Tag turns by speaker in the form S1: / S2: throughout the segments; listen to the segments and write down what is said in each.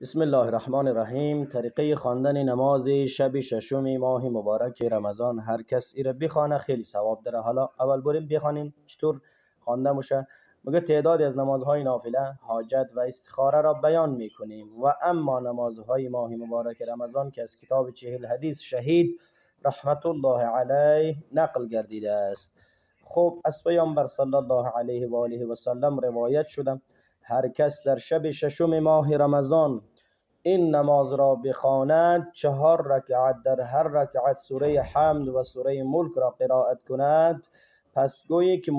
S1: بسم الله الرحمن الرحیم. طریقه خواندن نماز شب ششم ماه مبارک رمضان. هر کس را بخوانه خیلی ثواب داره. حالا اول بریم بخوانیم چطور خوانده میشه. میگه تعدادی از نمازهای نافله، حاجت و استخاره را بیان میکنیم و اما نمازهای ماه مبارک رمضان که از کتاب 40 حدیث شهید رحمت الله علیه نقل گردیده است. خب از پیامبر صلی الله علیه و آله و سلم روایت شده هر کس در شب ششم ماه رمضان این نماز را بخواند 4 رکعت در هر رکعت سوره حمد و سوره ملک را قرائت کند، پس گویی که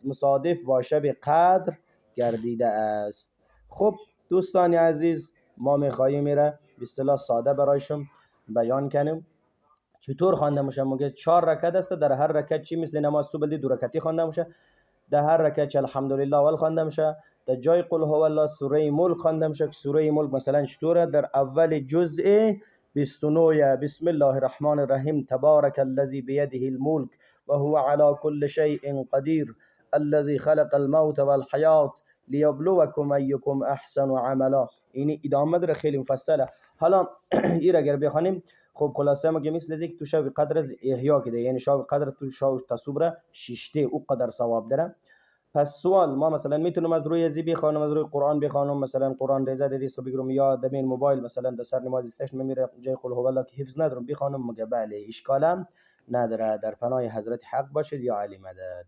S1: مصادف با شب قدر گردیده است. خب دوستان عزیز، ما میخواییم میره به اصطلاح ساده برایشون بیان کنیم چطور خوانده میشه. میگه 4 رکعت است، در هر رکعت چی مثل نماز صبح 2 رکعتی خوانده میشه، در هر رکعت الحمدلله اول خوانده میشه، در جای قل هو الله سوره ملک خوانده میشه که سوره ملک مثلا چطوره؟ در اول جزء 29 بسم الله الرحمن الرحیم تبارک الذی بیده الملک و هو علی كل شیء قدیر الذي خلق الموت والحیات لیبلوکم ایکم احسن عملا. این ادامه داره خیلی مفصله. حالا این اگر بخوانیم خب خلاصه ما که مثل از یک تو شب قدر از احیا کده، یعنی شب قدر تو شب تصوبره ششته او قدر ثواب داره. پس سوال ما مثلا میتونم از روی ازی بخوانم، از روی قرآن بخوانم، مثلا قرآن ریزه دیدیس رو بگیرم یا دمین موبایل مثلا در سر نماز استشن میره جای قل هو الله که حفظ ندارم بخوانم، مگه بله اشکالم نداره. در پناه حضرت حق باشید یا علی مدد.